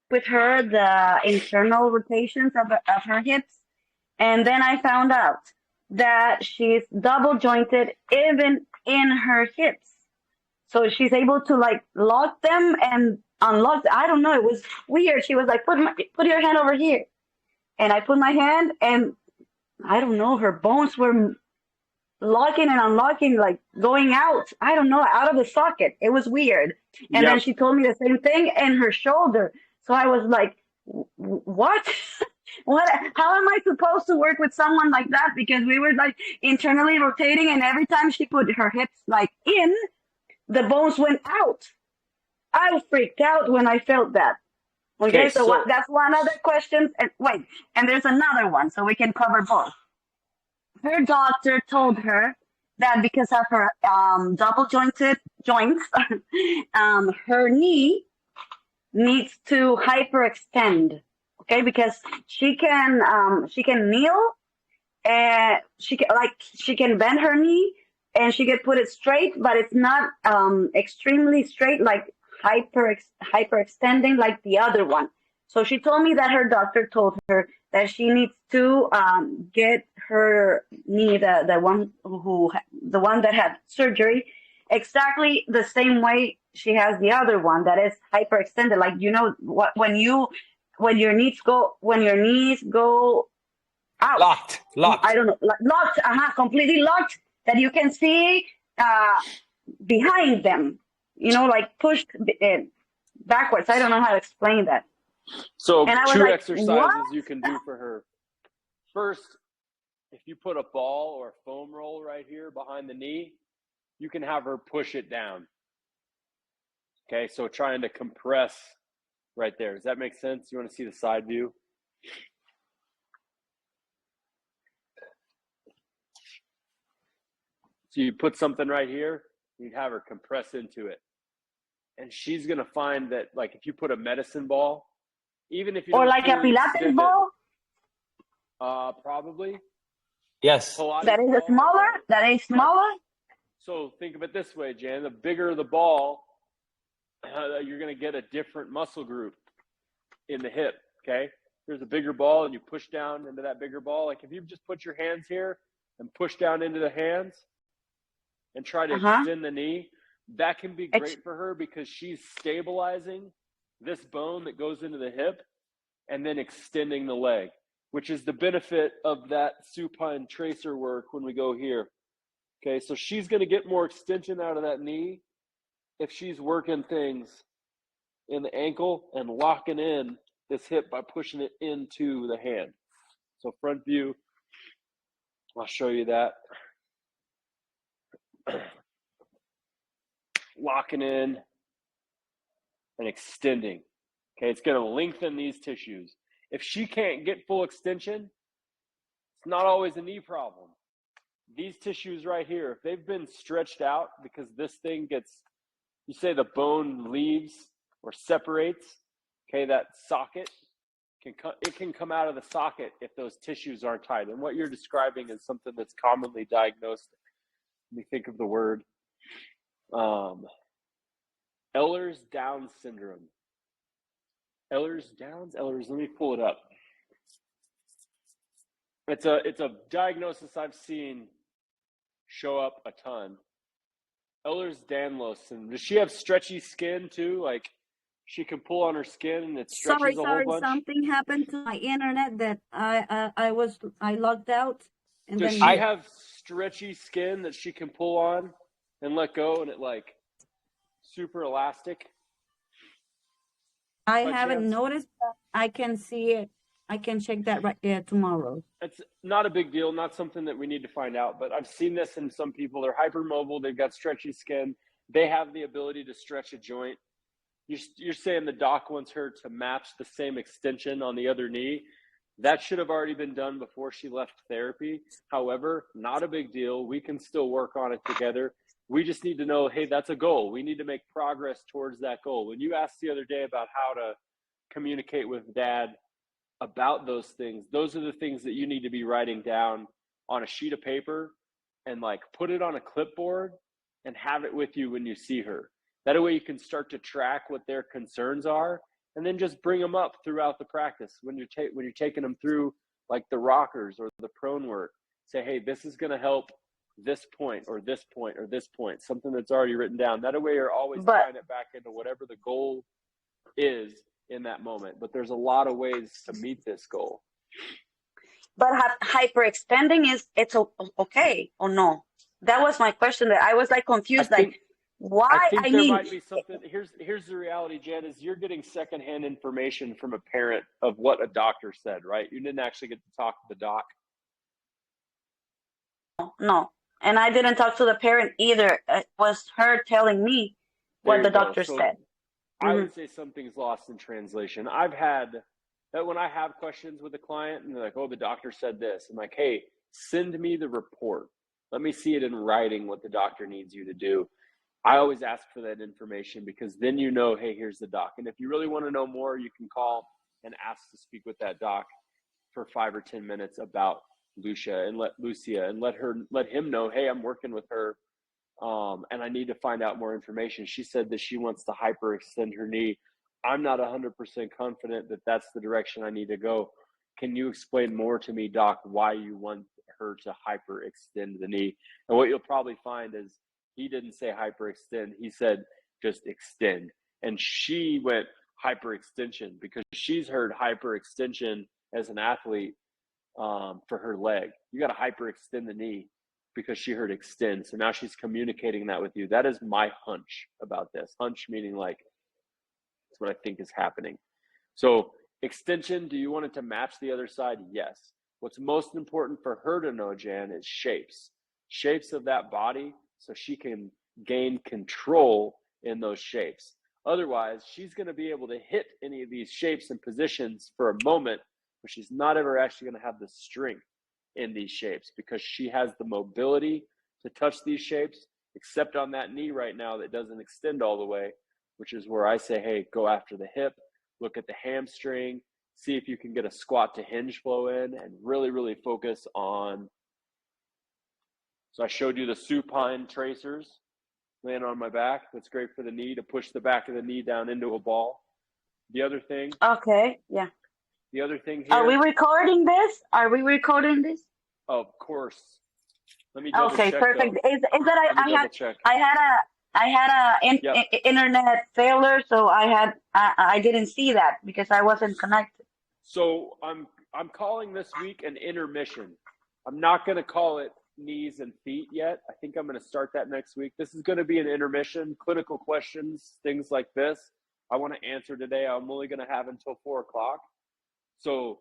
with her the internal rotations of her hips. And then I found out that she's double jointed even in her hips. So she's able to like lock them and unlock. I don't know. It was weird. She was like, put your hand over here. And I put my hand and I don't know, her bones were locking and unlocking, like going out. I don't know, out of the socket. It was weird. And then Yep. she told me the same thing and her shoulder. So I was like, what? What? How am I supposed to work with someone like that? Because we were like internally rotating, and every time she put her hips like in, the bones went out. I freaked out when I felt that. Okay, Okay, so so that's one of the questions. And wait, and there's another one, so we can cover both. Her doctor told her that because of her double jointed joints, her knee needs to hyperextend. Okay, because she can kneel and she can bend her knee and she can put it straight, but it's not extremely straight, like hyperextending like the other one. So she told me that her doctor told her that she needs to get her knee, the one that had surgery, exactly the same way she has the other one that is hyperextended. Like you know what when your knees go out. I locked. don't know, like locked, completely locked, that you can see uh, behind them. You know, like pushed backwards. I don't know how to explain that. So And I was two like, what? exercises you can do for her. First, if you put a ball or a foam roll right here behind the knee, you can have her push it down. Okay, so trying to compress right there. Does that make sense? You want to see the side view? So you put something right here, you'd have her compress into it. And she's going to find that, like, if you put a medicine ball, even if you Or don't like a fully Pilates extend it, ball probably Yes. that Pilates is ball, smaller, okay. that is But smaller. so think of it this way, Jan. The bigger the ball, you're going to get a different muscle group in the hip. Okay. There's a bigger ball and you push down into that bigger ball. Like if you just put your hands here and push down into the hands and try to Uh huh. extend the knee, that can be great for her because she's stabilizing this bone that goes into the hip and then extending the leg, which is the benefit of that supine tracer work when we go here. Okay, so she's going to get more extension out of that knee if she's working things in the ankle and locking in this hip by pushing it into the hand. So front view, I'll show you that. Locking in and extending. Okay, it's going to lengthen these tissues. If she can't get full extension, it's not always a knee problem. These tissues right here, if they've been stretched out because this thing gets, you say the bone leaves or separates, okay, that socket, it can come out of the socket if those tissues aren't tight. And what you're describing is something that's commonly diagnosed. Let me think of the word. Ehlers-Danlos syndrome. Ehlers, let me pull it up. It's a diagnosis I've seen show up a ton. Ehlers-Danlos syndrome. Does she have stretchy skin too? Like she can pull on her skin and it stretches a whole bunch? Something happened to my internet that I logged out, and Does then she I have stretchy skin that she can pull on and let go and it like super elastic? I By haven't chance? noticed, but I can see it. I can check that right there tomorrow. It's not a big deal, not something that we need to find out, but I've seen this in some people. They're hypermobile, they've got stretchy skin, they have the ability to stretch a joint. You're saying the doc wants her to match the same extension on the other knee. That should have already been done before she left therapy. However, not a big deal. We can still work on it together. We just need to know, hey, that's a goal. We need to make progress towards that goal. When you asked the other day about how to communicate with dad about those things, those are the things that you need to be writing down on a sheet of paper and like put it on a clipboard and have it with you when you see her. That way you can start to track what their concerns are and then just bring them up throughout the practice when you're taking them through like the rockers or the prone work. Say, hey, this is going to help this point or this point or this point, something that's already written down. That way you're always But tying it back into whatever the goal is in that moment. But there's a lot of ways to meet this goal. but hyperextending it's okay or no? That was my question. That I was like confused. Like, why? I think there mean, might be something. Here's the reality, Jen, is you're getting secondhand information from a parent of what a doctor said, right? You didn't actually get to talk to the doc. no. And I didn't talk to the parent either. It was her telling me what the doctor said. I would say something's lost in translation. I've had that when I have questions with a client and they're like, oh, the doctor said this. I'm like, hey, send me the report. Let me see it in writing what the doctor needs you to do. I always ask for that information because then you know, hey, here's the doc. And if you really want to know more, you can call and ask to speak with that doc for 5 or 10 minutes about Lucia and let him know, hey, I'm working with her. And I need to find out more information. She said that she wants to hyperextend her knee. I'm not 100% confident that that's the direction I need to go. Can you explain more to me, doc, why you want her to hyperextend the knee? And what you'll probably find is he didn't say hyperextend. He said just extend. And she went hyperextension because she's heard hyperextension as an athlete for her leg. You got to hyperextend the knee because she heard extend. So now she's communicating that with you. That is my hunch about this. Hunch meaning like, that's what I think is happening. So extension, do you want it to match the other side? Yes. What's most important for her to know, Jan, is shapes of that body so she can gain control in those shapes. Otherwise, she's going to be able to hit any of these shapes and positions for a moment, but she's not ever actually going to have the strength in these shapes because she has the mobility to touch these shapes, except on that knee right now that doesn't extend all the way, which is where I say, hey, go after the hip, look at the hamstring, see if you can get a squat to hinge flow in and really, really focus on. So I showed you the supine tracers, laying on my back. That's great for the knee to push the back of the knee down into a ball. The other thing. Okay, yeah. The other thing here. Are we recording this? Of course. Let me double check. Okay, perfect. Though. Is that I had a internet failure, so I didn't see that because I wasn't connected. So I'm calling this week an intermission. I'm not going to call it knees and feet yet. I think I'm going to start that next week. This is going to be an intermission, clinical questions, things like this. I want to answer today. I'm only going to have until 4 o'clock. So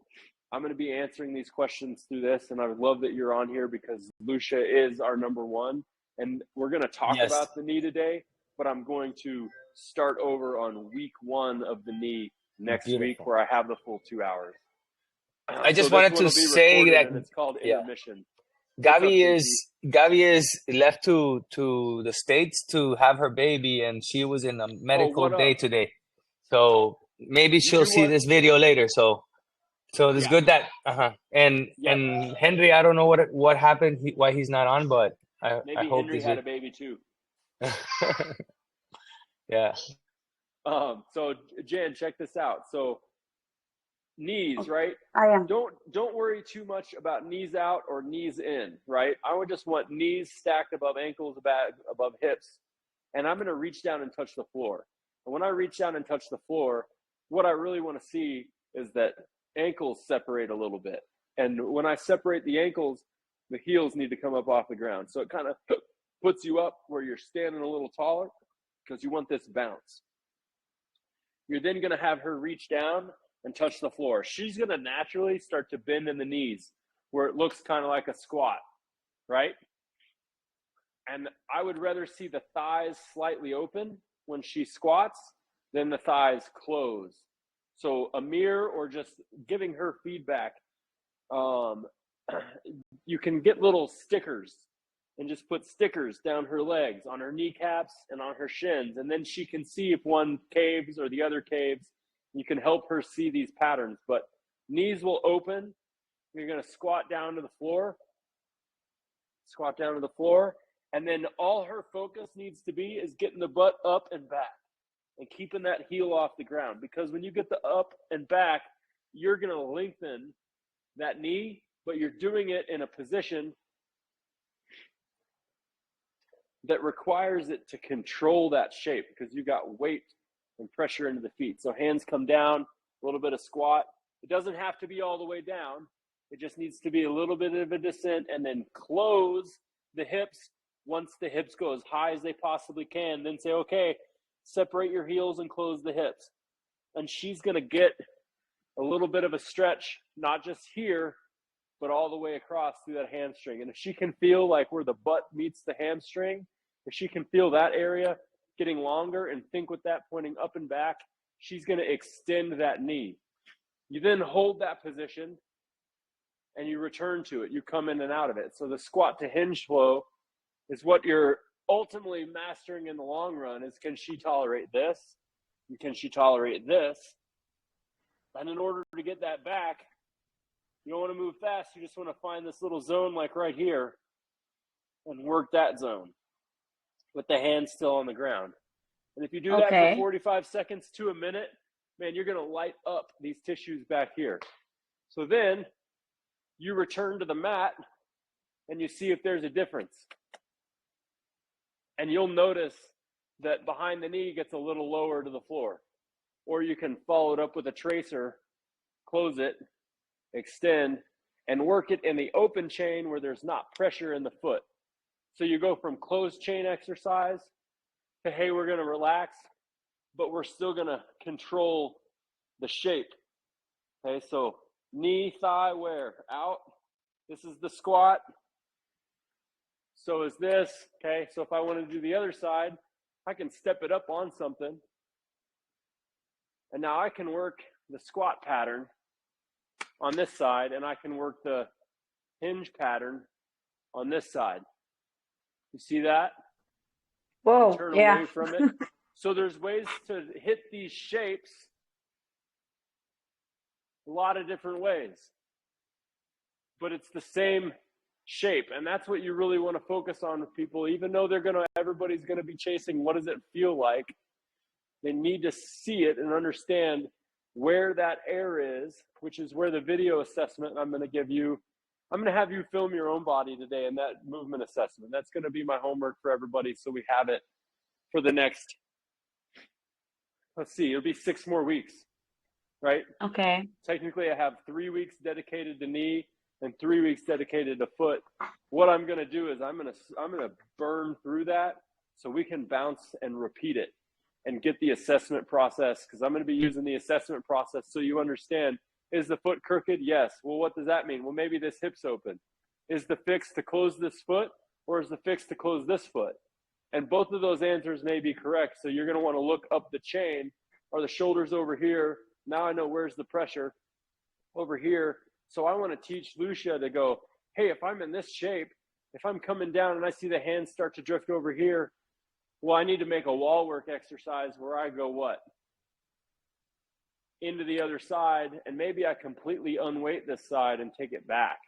I'm going to be answering these questions through this. And I would love that you're on here because Lucia is our number one. And we're going to talk about the knee today, but I'm going to start over on week 1 of the knee next week where I have the full 2 hours. I just wanted to say that it's called intermission. Gabi is left to the States to have her baby, and she was in a medical day today. So maybe she'll see this video later. So it's good that and Henry, I don't know what happened, why he's not on, but I hope Henry had a baby too. Yeah. So Jan, check this out. So knees, right? I am. Don't worry too much about knees out or knees in, right? I would just want knees stacked above ankles, above hips, and I'm going to reach down and touch the floor. And when I reach down and touch the floor, what I really want to see is that ankles separate a little bit. And when I separate the ankles, the heels need to come up off the ground. So it kind of puts you up where you're standing a little taller because you want this bounce. You're then going to have her reach down and touch the floor. She's going to naturally start to bend in the knees where it looks kind of like a squat, right? And I would rather see the thighs slightly open when she squats than the thighs close. So a mirror or just giving her feedback. You can get little stickers and just put stickers down her legs, on her kneecaps and on her shins. And then she can see if one caves or the other caves. You can help her see these patterns, but knees will open. You're going to squat down to the floor. And then all her focus needs to be is getting the butt up and back. and keeping that heel off the ground. Because when you get the up and back, you're going to lengthen that knee, but you're doing it in a position that requires it to control that shape because you got weight and pressure into the feet. So hands come down, a little bit of squat. It doesn't have to be all the way down. It just needs to be a little bit of a descent, and then close the hips. Once the hips go as high as they possibly can, then say, okay, separate your heels and close the hips. And she's going to get a little bit of a stretch, not just here, but all the way across through that hamstring. And if she can feel like where the butt meets the hamstring, if she can feel that area getting longer and think with that pointing up and back, she's going to extend that knee. You then hold that position and you return to it. You come in and out of it. So the squat to hinge flow is what you're ultimately mastering in the long run is, can she tolerate this? And can she tolerate this? And in order to get that back, you don't want to move fast. You just want to find this little zone like right here and work that zone with the hands still on the ground. And if you do that for 45 seconds to a minute, man, you're going to light up these tissues back here. So then you return to the mat and you see if there's a difference. And you'll notice that behind the knee gets a little lower to the floor. Or you can follow it up with a tracer, close it, extend, and work it in the open chain where there's not pressure in the foot. So you go from closed chain exercise to, hey, we're going to relax, but we're still going to control the shape. Okay, so knee, thigh, where? Out. This is the squat. So is this. Okay, so if I want to do the other side, I can step it up on something. And now I can work the squat pattern on this side, and I can work the hinge pattern on this side. You see that? Whoa, turn yeah. away from it. So there's ways to hit these shapes a lot of different ways, but it's the same shape. And that's what you really want to focus on with people, even though everybody's going to be chasing, what does it feel like? They need to see it and understand where that air is, which is where the video assessment I'm going to give you. I'm going to have you film your own body today in that movement assessment. That's going to be my homework for everybody. So we have it for the next, let's see, it'll be 6 more weeks, right? Okay. Technically, I have 3 weeks dedicated to knee and 3 weeks dedicated to foot. What I'm going to do is I'm going to burn through that so we can bounce and repeat it and get the assessment process, because I'm going to be using the assessment process so you understand, is the foot crooked? Yes. Well, what does that mean? Well, maybe this hip's open. Is the fix to close this foot, or is the fix to close this foot? And both of those answers may be correct. So you're going to want to look up the chain. Are the shoulders over here? Now I know where's the pressure over here. So I want to teach Lucia to go, hey, if I'm in this shape, if I'm coming down and I see the hands start to drift over here, well, I need to make a wall work exercise where I go what? Into the other side, and maybe I completely unweight this side and take it back.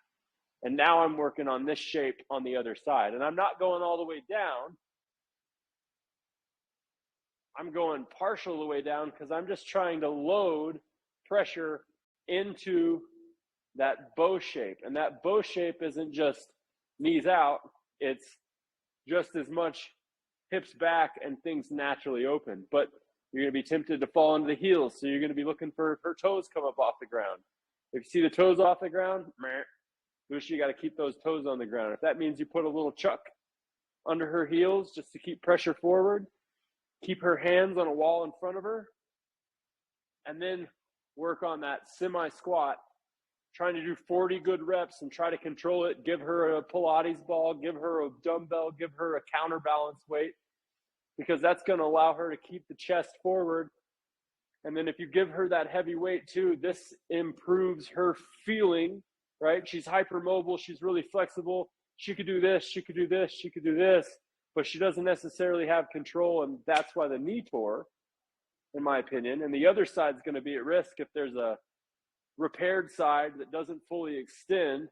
And now I'm working on this shape on the other side. And I'm not going all the way down. I'm going partial the way down because I'm just trying to load pressure into that bow shape. And that bow shape isn't just knees out. It's just as much hips back and things naturally open. But you're going to be tempted to fall into the heels. So you're going to be looking for her toes come up off the ground. If you see the toes off the ground, Lucia, you got to keep those toes on the ground. If that means you put a little chuck under her heels just to keep pressure forward, keep her hands on a wall in front of her, and then work on that semi-squat, trying to do 40 good reps and try to control it. Give her a Pilates ball, give her a dumbbell, give her a counterbalance weight, because that's going to allow her to keep the chest forward. And then if you give her that heavy weight too, this improves her feeling, right? She's hypermobile. She's really flexible. She could do this. She could do this. She could do this, but she doesn't necessarily have control. And that's why the knee tore, in my opinion. And the other side's going to be at risk if there's a repaired side that doesn't fully extend.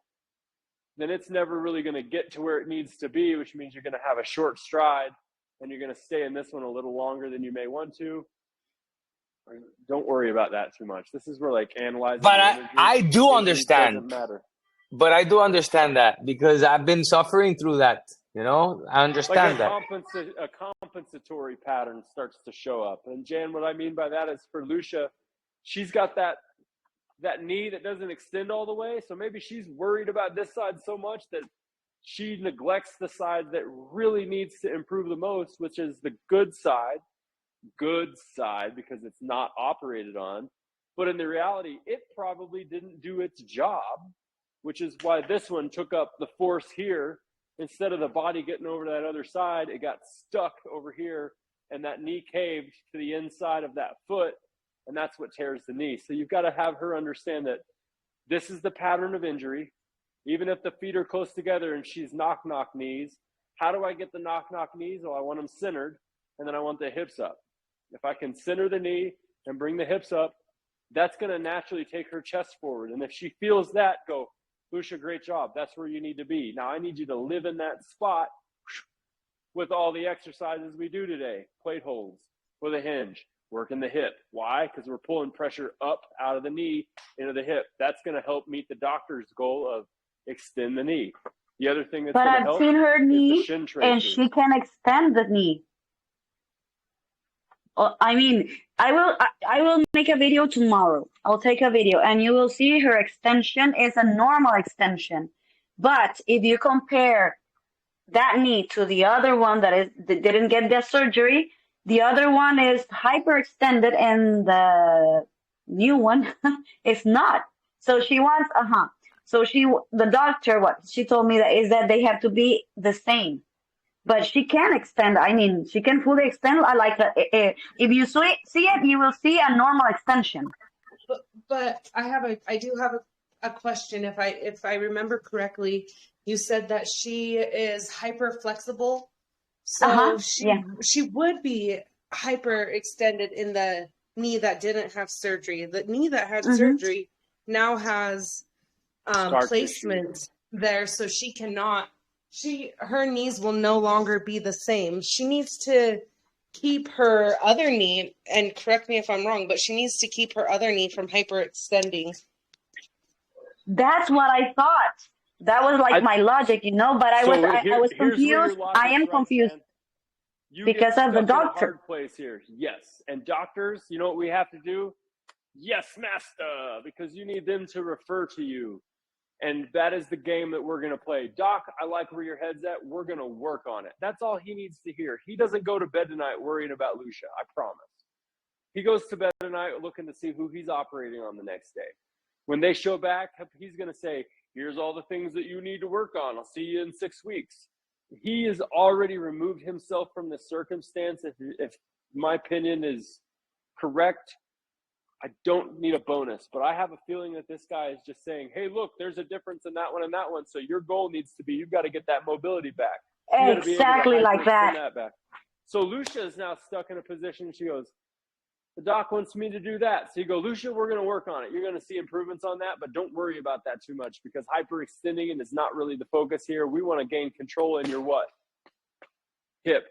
Then it's never really going to get to where it needs to be, which means you're going to have a short stride and you're going to stay in this one a little longer than you may want to. Don't worry about that too much. This is where like analyzing. But I do injuries understand. Doesn't matter. But I do understand that because I've been suffering through that. You know, I understand like that. a compensatory pattern starts to show up. And Jan, what I mean by that is for Lucia, she's got that knee that doesn't extend all the way. So maybe she's worried about this side so much that she neglects the side that really needs to improve the most, which is the good side because it's not operated on. But in the reality, it probably didn't do its job, which is why this one took up the force here. Instead of the body getting over to that other side, it got stuck over here, and that knee caved to the inside of that foot, and that's what tears the knee. So you've got to have her understand that this is the pattern of injury. Even if the feet are close together and she's knock-knock knees, how do I get the knock-knock knees? Well, I want them centered, and then I want the hips up. If I can center the knee and bring the hips up, that's going to naturally take her chest forward. And if she feels that, go, Lucia, great job. That's where you need to be. Now I need you to live in that spot with all the exercises we do today. Plate holds with a hinge, working the hip. Why? Because we're pulling pressure up out of the knee into the hip. That's going to help meet the doctor's goal of extend the knee. The other thing that's going to help I've seen her knee, is the shin and tracers. she can extend the knee. I mean, I will make a video tomorrow. I'll take a video and you will see her extension is a normal extension. But if you compare that knee to the other one that didn't get the surgery, the other one is hyperextended and the new one is not. So she wants, So the doctor, what she told me is that they have to be the same. But she can extend. I mean, she can fully extend. I like that. If you see it, you will see a normal extension. But I do have a question. If I remember correctly, you said that she is hyper flexible, so she would be hyper extended in the knee that didn't have surgery. The knee that had surgery now has placement there, so she cannot. Her knees will no longer be the same. She needs to keep her other knee, and correct me if I'm wrong, but she needs to keep her other knee from hyperextending. That's what I thought. That was like my logic, but I was confused. I am confused because of the doctor. Hard place here. Yes. And doctors, you know what we have to do? Yes, master, because you need them to refer to you. And that is the game that we're going to play. Doc, I like where your head's at. We're going to work on it. That's all he needs to hear. He doesn't go to bed tonight worrying about Lucia, I promise. He goes to bed tonight looking to see who he's operating on the next day. When they show back, he's going to say, here's all the things that you need to work on. I'll see you in 6 weeks. He has already removed himself from the circumstance. If my opinion is correct, I don't need a bonus, but I have a feeling that this guy is just saying, hey, look, there's a difference in that one and that one. So your goal needs to be, you've got to get that mobility back. Exactly like that. Back. So Lucia is now stuck in a position. She goes, the doc wants me to do that. So you go, Lucia, we're going to work on it. You're going to see improvements on that, but don't worry about that too much because hyperextending it is not really the focus here. We want to gain control in your what? Hip.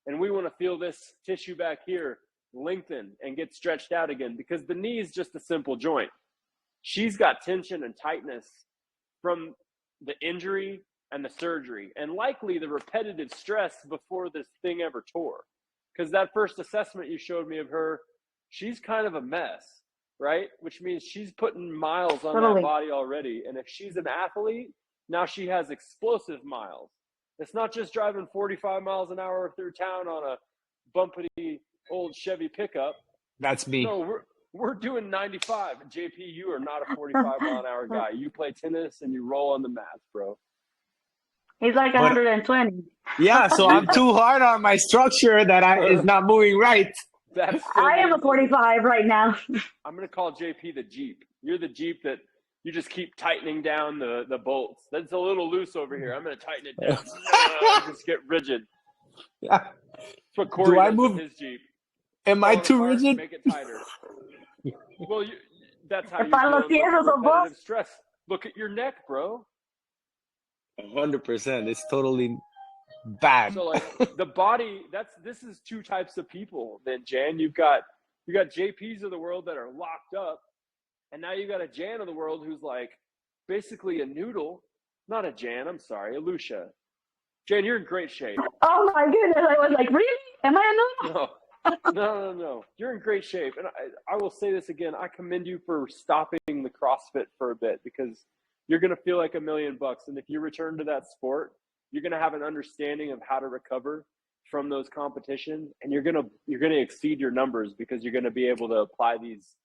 And we want to feel this tissue back here lengthen and get stretched out again because the knee is just a simple joint. She's got tension and tightness from the injury and the surgery and likely the repetitive stress before this thing ever tore. Because that first assessment you showed me of her, she's kind of a mess, right? Which means she's putting miles on that body already. And if she's an athlete, now she has explosive miles. It's not just driving 45 miles an hour through town on a bumpity old Chevy pickup. That's me. No, we're doing 95. JP, you are not a 45 mile an hour guy. You play tennis and you roll on the mat, bro. He's like 120. Yeah, so I'm too hard on my structure that is not moving right. I am a 45 right now. I'm going to call JP the Jeep. You're the Jeep that you just keep tightening down the bolts. That's a little loose over here. I'm going to tighten it down. Just get rigid. Yeah. That's what Corey does with his Jeep. Am I too rigid? Make it tighter. Well, that's how you deal with repetitive stress. Look at your neck, bro. 100%. It's totally bad. So like the body, this is two types of people then, Jan. You've got You got JPs of the world that are locked up, and now you got a Jan of the world who's like basically a noodle. Not a Jan, I'm sorry, a Lucia. Jan, you're in great shape. Oh my goodness! I was like, really? Am I a noodle? No. You're in great shape. And I will say this again. I commend you for stopping the CrossFit for a bit, because you're going to feel like $1 million. And if you return to that sport, you're going to have an understanding of how to recover from those competitions. And you're going to exceed your numbers, because you're going to be able to apply these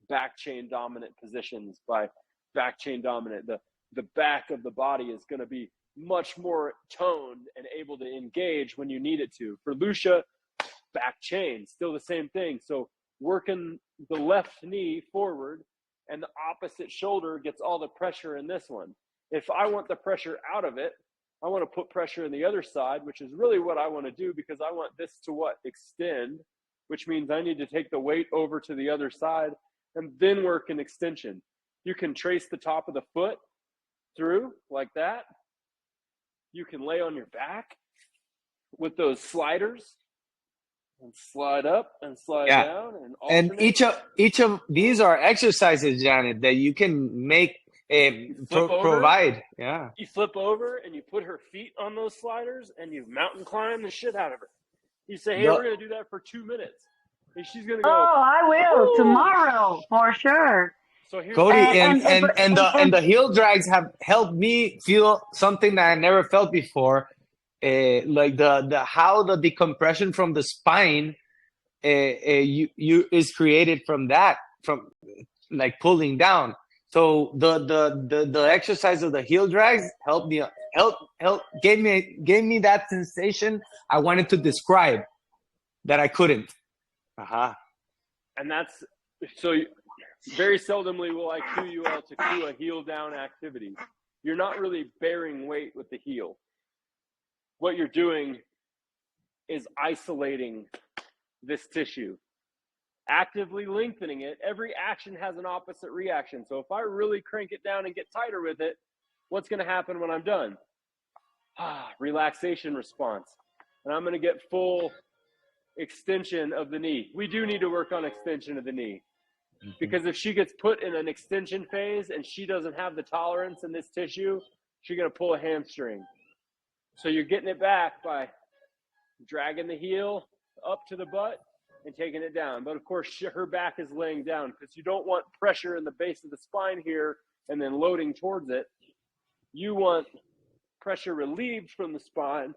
back chain dominant positions. By back chain dominant, the back of the body is going to be much more toned and able to engage when you need it to. For Lucia, back chain, still the same thing. So working the left knee forward, and the opposite shoulder gets all the pressure in this one. If I want the pressure out of it, I want to put pressure in the other side, which is really what I want to do, because I want this to extend, which means I need to take the weight over to the other side and then work an extension. You can trace the top of the foot through like that. You can lay on your back with those sliders and slide up and slide down and alternate. And each of these are exercises, Janet, that you can make provide. Yeah. You flip over and you put her feet on those sliders and you mountain climb the shit out of her. You say, hey, we're gonna do that for 2 minutes. And she's gonna go, oh, I will tomorrow for sure. So here's Cody, and the heel drags have helped me feel something that I never felt before. Like the how the decompression from the spine is created from that, from like pulling down. So the exercise of the heel drags gave me that sensation I wanted to describe that I couldn't. And that's so. Very seldomly will I cue you all to cue a heel down activity. You're not really bearing weight with the heel. What you're doing is isolating this tissue, actively lengthening it. Every action has an opposite reaction. So if I really crank it down and get tighter with it, what's going to happen when I'm done? Relaxation response. And I'm going to get full extension of the knee. We do need to work on extension of the knee. Because if she gets put in an extension phase and she doesn't have the tolerance in this tissue, she's going to pull a hamstring. So you're getting it back by dragging the heel up to the butt and taking it down. But of course, her back is laying down, because you don't want pressure in the base of the spine here and then loading towards it. You want pressure relieved from the spine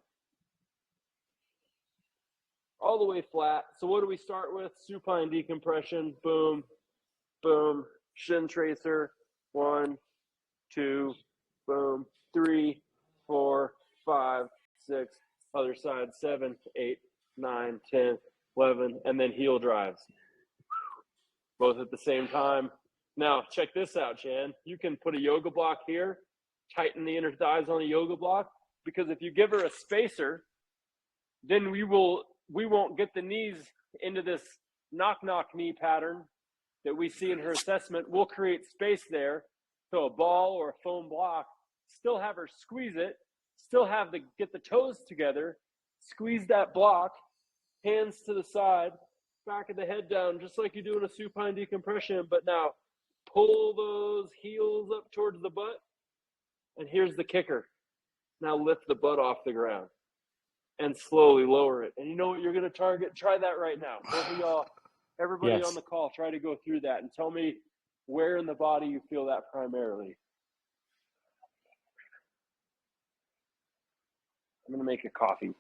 all the way flat. So what do we start with? Supine decompression. Boom. Boom, shin tracer, 1, 2, boom, 3, 4, 5, 6, other side, 7, 8, 9, 10, 11, and then heel drives. Both at the same time. Now, check this out, Jan. You can put a yoga block here, tighten the inner thighs on a yoga block, because if you give her a spacer, then we won't get the knees into this knock-knock knee pattern that we see in her assessment. We'll create space there, so a ball or a foam block, still have her squeeze it, still have get the toes together, squeeze that block, hands to the side, back of the head down, just like you do in a supine decompression, but now pull those heels up towards the butt, and here's the kicker. Now lift the butt off the ground and slowly lower it. And you know what you're going to target? Try that right now. Both of y'all. Everybody on the call, try to go through that and tell me where in the body you feel that primarily. I'm going to make a coffee.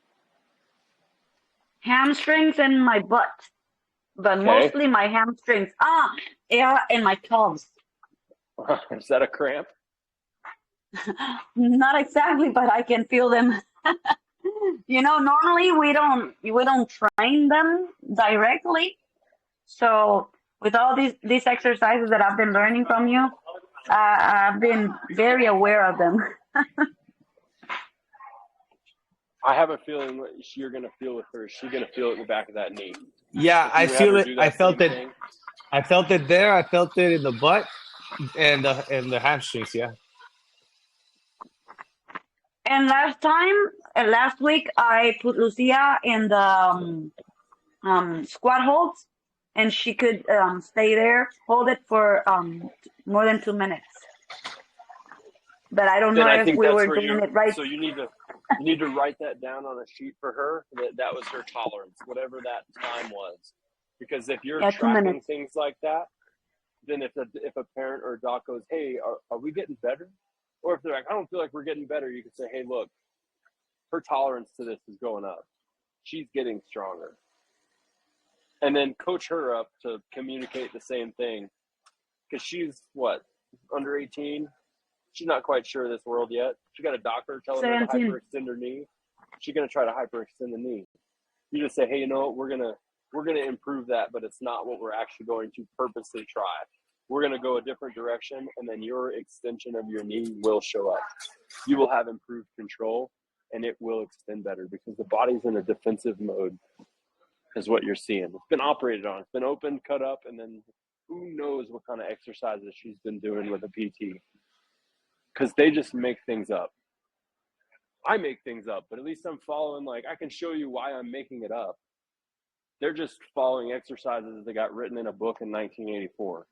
Hamstrings and my butt, but mostly my hamstrings. Yeah, and my calves. Is that a cramp? Not exactly, but I can feel them. Normally we don't train them directly. So with all these exercises that I've been learning from you, I've been very aware of them. I have a feeling what you're going to feel with her. She's going to feel it in the back of that knee. Yeah, I feel it. I felt it. I felt it there. I felt it in the butt and the hamstrings. Yeah. And last week, I put Lucia in the squat holds, and she could stay there, hold it for more than 2 minutes. But I don't know if we were doing it right. So you need to write that down on a sheet for her. That was her tolerance, whatever that time was. Because if you're tracking things like that, then if a parent or a doc goes, hey, are we getting better? Or if they're like, I don't feel like we're getting better, you can say, hey, look, her tolerance to this is going up. She's getting stronger. And then coach her up to communicate the same thing. Because she's, under 18? She's not quite sure of this world yet. She got a doctor telling 17. Her to hyperextend her knee. She's going to try to hyperextend the knee. You just say, hey, you know what? We're going to improve that, but it's not what we're actually going to purposely try. We're going to go a different direction, and then your extension of your knee will show up. You will have improved control, and it will extend better because the body's in a defensive mode is what you're seeing. It's been operated on. It's been opened, cut up, and then who knows what kind of exercises she's been doing with a PT. Because they just make things up. I make things up, but at least I'm following, I can show you why I'm making it up. They're just following exercises that got written in a book in 1984.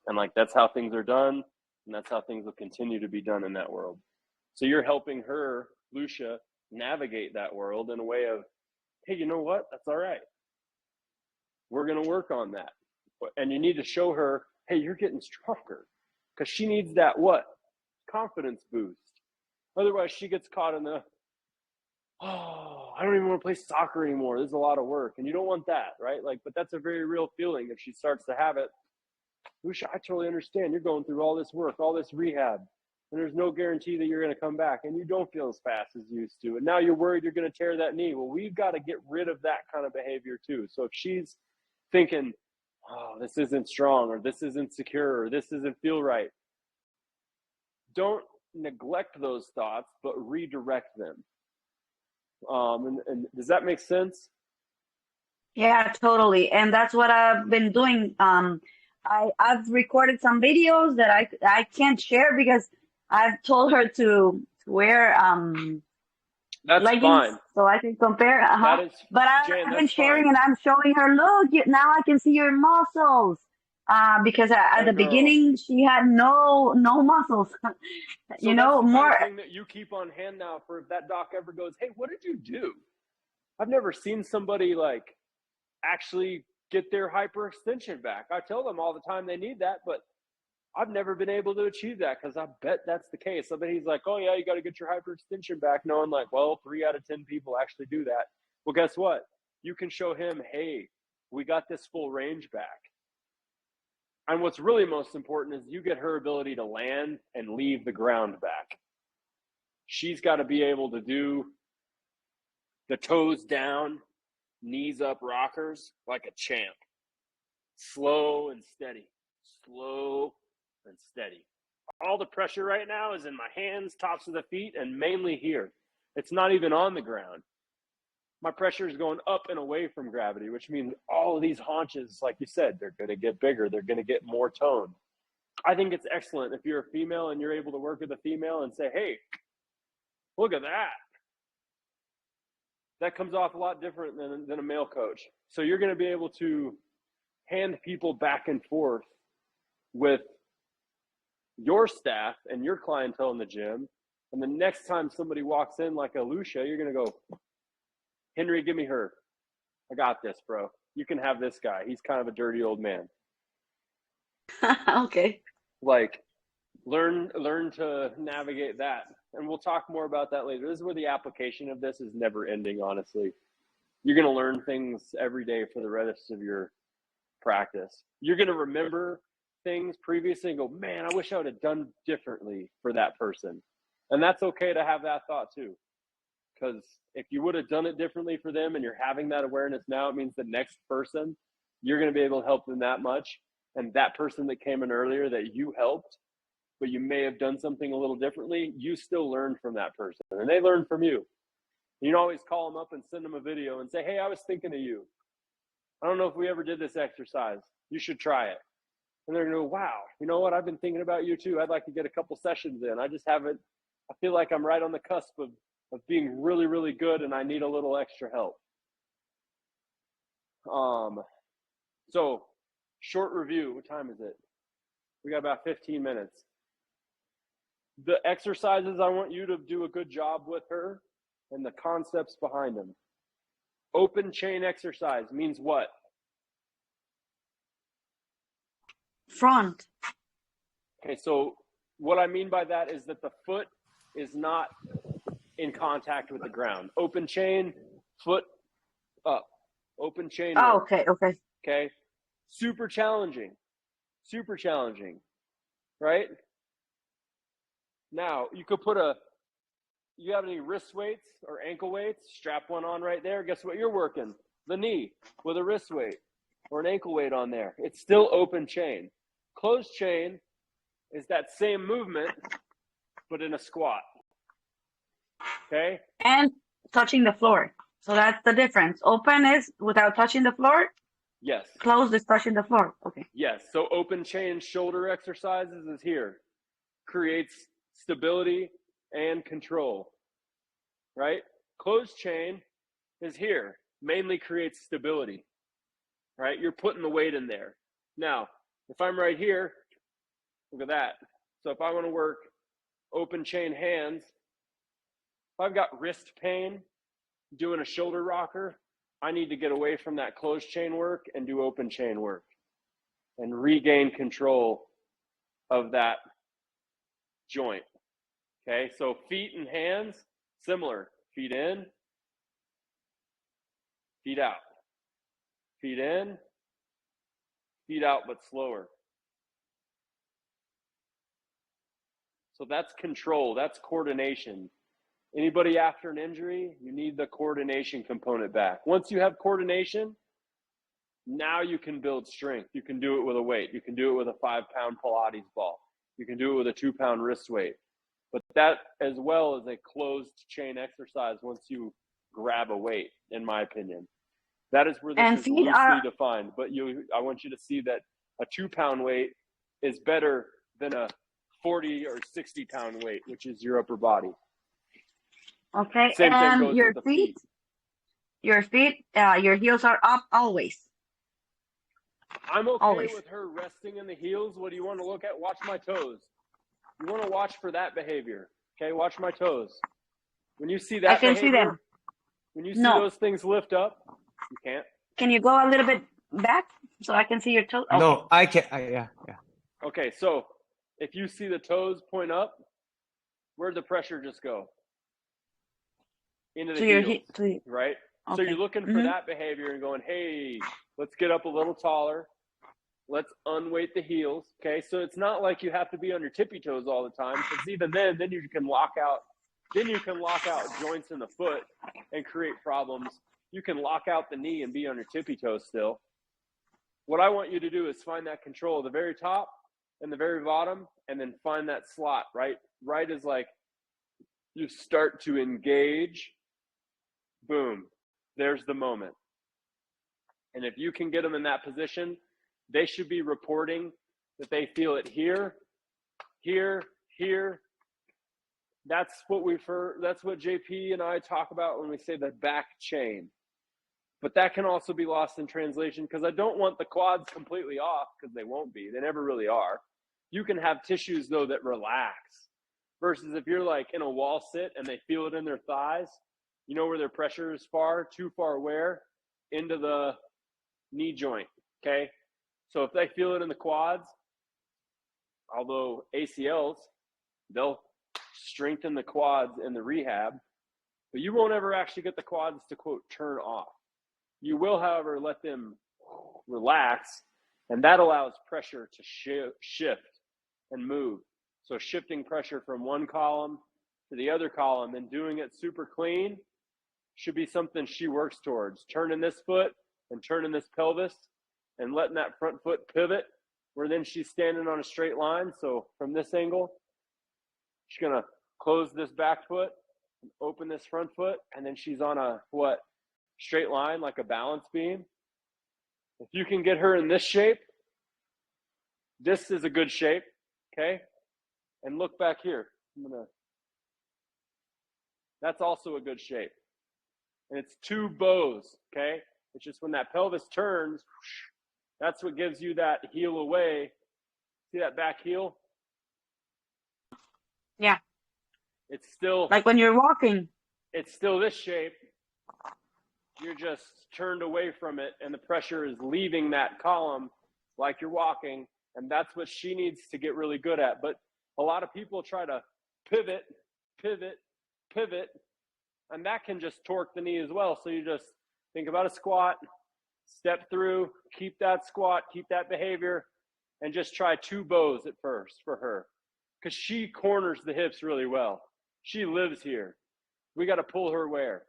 And that's how things are done, and that's how things will continue to be done in that world. So you're helping her, Lucia, navigate that world in a way of, hey, you know what? That's all right. We're going to work on that. And you need to show her, hey, you're getting stronger. Because she needs that confidence boost. Otherwise, she gets caught in the, I don't even want to play soccer anymore. There's a lot of work. And you don't want that, right? But that's a very real feeling if she starts to have it. Lucia, I totally understand. You're going through all this work, all this rehab, and there's no guarantee that you're going to come back, and you don't feel as fast as you used to. And now you're worried you're going to tear that knee. Well, we've got to get rid of that kind of behavior too. So if she's thinking, oh, this isn't strong, or this isn't secure, or this doesn't feel right, don't neglect those thoughts, but redirect them. And does that make sense? Yeah, totally. And that's what I've been doing. I've recorded some videos that I can't share because I've told her to wear that's leggings fine. So I can compare. But I've been sharing fine. And I'm showing her, look, now I can see your muscles. Because at the beginning she had no muscles. So that's the kind of thing that you keep on hand now for if that doc ever goes, hey, what did you do? I've never seen somebody actually get their hyperextension back. I tell them all the time they need that, but I've never been able to achieve that because I bet that's the case. I bet he's like, oh yeah, you got to get your hyperextension back. Knowing 3 out of 10 people actually do that. Well, guess what? You can show him, hey, we got this full range back. And what's really most important is you get her ability to land and leave the ground back. She's got to be able to do the toes down, knees up rockers like a champ. Slow and steady. Slow and steady. All the pressure right now is in my hands, tops of the feet, and mainly here. It's not even on the ground. My pressure is going up and away from gravity, which means all of these haunches, like you said, they're going to get bigger. They're going to get more toned. I think it's excellent if you're a female and you're able to work with a female and say, hey, look at that. That comes off a lot different than a male coach. So you're going to be able to hand people back and forth with your staff and your clientele in the gym. And the next time somebody walks in like a Lucia, you're going to go, Henry, give me her. I got this, bro. You can have this guy. He's kind of a dirty old man. Okay. Learn to navigate that. And we'll talk more about that later. This is where the application of this is never ending, honestly. You're going to learn things every day for the rest of your practice. You're going to remember things previously and go, man, I wish I would have done differently for that person. And that's okay to have that thought too. Because if you would have done it differently for them and you're having that awareness now, it means the next person, you're going to be able to help them that much. And that person that came in earlier that you helped, but you may have done something a little differently, you still learn from that person. And they learn from you. You can always call them up and send them a video and say, hey, I was thinking of you. I don't know if we ever did this exercise. You should try it. And they're going to go, wow, you know what? I've been thinking about you too. I'd like to get a couple sessions in. I just haven't, I feel like I'm right on the cusp of being really, really good and I need a little extra help. So short review. What time is it? We got about 15 minutes. The exercises I want you to do a good job with her and the concepts behind them. Open chain exercise means what? Front. Okay, so what I mean by that is that the foot is not in contact with the ground. Open chain, foot up. Open chain work. Oh, okay, okay. Okay? Super challenging, right? Now, you could you have any wrist weights or ankle weights? Strap one on right there. Guess what you're working? The knee with a wrist weight or an ankle weight on there. It's still open chain. Closed chain is that same movement, but in a squat. Okay? And touching the floor. So that's the difference. Open is without touching the floor. Yes. Closed is touching the floor. Okay. Yes. So open chain shoulder exercises is here. Creates stability and control. Right? Closed chain is here. Mainly creates stability. Right? You're putting the weight in there. Now, if I'm right here, look at that. So if I want to work open chain hands, if I've got wrist pain doing a shoulder rocker, I need to get away from that closed chain work and do open chain work and regain control of that joint. Okay, so feet and hands, similar. Feet in, feet out. Feet in, feet out, but slower. So that's control, that's coordination. Anybody after an injury, you need the coordination component back. Once you have coordination, now you can build strength. You can do it with a weight. You can do it with a 5-pound Pilates ball. You can do it with a 2-pound wrist weight. But that as well is a closed chain exercise once you grab a weight, in my opinion. That is where this is loosely defined. But I want you to see that a 2-pound weight is better than a 40 or 60-pound weight, which is your upper body. Okay, Same thing and goes your with the feet, your heels are up always. I'm okay always. with her resting in the heels. What do you want to look at? Watch my toes. You want to watch for that behavior. Okay, watch my toes. When you see that I can behavior, see them. when you see those things lift up, you can't. Can you go a little bit back so I can see your toes? Okay. No, I can't. Yeah. Okay, so if you see the toes point up, where'd the pressure just go? Into the heels, right? Okay. So you're looking for that behavior and going, hey, let's get up a little taller. Let's unweight the heels. Okay, so it's not like you have to be on your tippy toes all the time, because even then you can lock out. Then you can lock out joints in the foot and create problems. You can lock out the knee and be on your tippy toes still. What I want you to do is find that control at the very top and the very bottom, and then find that slot, right? Right is like you start to engage. Boom, there's the moment. And if you can get them in that position, they should be reporting that they feel it here, here, here. That's what JP and I talk about when we say the back chain. But that can also be lost in translation, because I don't want the quads completely off, because they won't be. They never really are. You can have tissues, though, that relax. Versus if you're like in a wall sit and they feel it in their thighs, you know where their pressure is too far where? Into the knee joint, okay? So if they feel it in the quads, although ACLs, they'll strengthen the quads in the rehab, but you won't ever actually get the quads to, quote, turn off. You will, however, let them relax, and that allows pressure to shift and move. So shifting pressure from one column to the other column and doing it super clean should be something she works towards. Turning this foot and turning this pelvis and letting that front foot pivot, where then she's standing on a straight line. So from this angle, she's going to close this back foot and open this front foot, and then she's on a straight line, like a balance beam. If you can get her in this shape, this is a good shape, okay? And look back here. That's also a good shape. And it's two bows, okay? It's just when that pelvis turns, that's what gives you that heel away. See that back heel? Yeah. It's still like when you're walking. It's still this shape. You're just turned away from it, and the pressure is leaving that column like you're walking, and that's what she needs to get really good at. But a lot of people try to pivot, and that can just torque the knee as well. So you just think about a squat, step through, keep that squat, keep that behavior, and just try 2 bows at first for her, because she corners the hips really well. She lives here. We got to pull her where?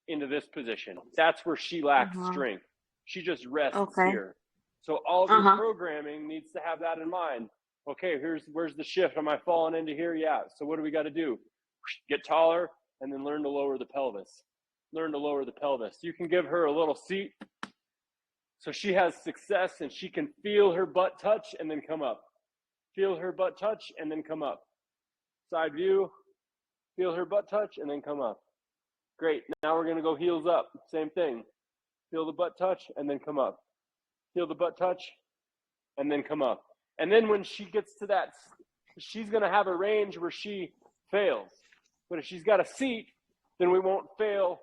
Into this position. That's where she lacks strength. She just rests here. So all of your programming needs to have that in mind. Okay, where's the shift? Am I falling into here? Yeah. So what do we got to do? Get taller and then learn to lower the pelvis. Learn to lower the pelvis. You can give her a little seat so she has success and she can feel her butt touch and then come up. Feel her butt touch and then come up. Side view. Feel her butt touch and then come up. Great. Now we're going to go heels up. Same thing. Feel the butt touch and then come up. Feel the butt touch and then come up. And then when she gets to that, she's going to have a range where she fails. But if she's got a seat, then we won't fail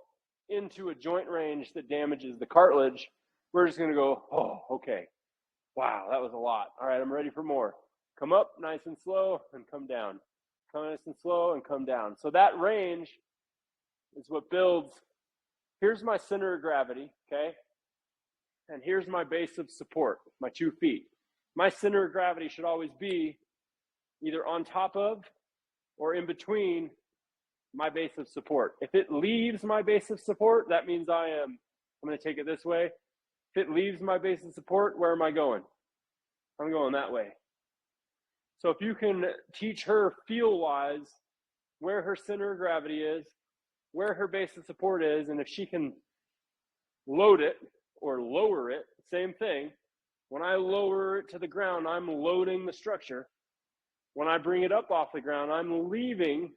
into a joint range that damages the cartilage. We're just going to go, oh, okay. Wow, that was a lot. All right, I'm ready for more. Come up nice and slow and come down. Come nice and slow and come down. So that range is what builds. Here's my center of gravity, okay? And here's my base of support, my 2 feet. My center of gravity should always be either on top of or in between my base of support. If it leaves my base of support, that means I'm going to take it this way. If it leaves my base of support, where am I going? I'm going that way. So if you can teach her feel-wise where her center of gravity is, where her base of support is, and if she can load it or lower it, same thing. When I lower it to the ground, I'm loading the structure. When I bring it up off the ground, I'm leaving.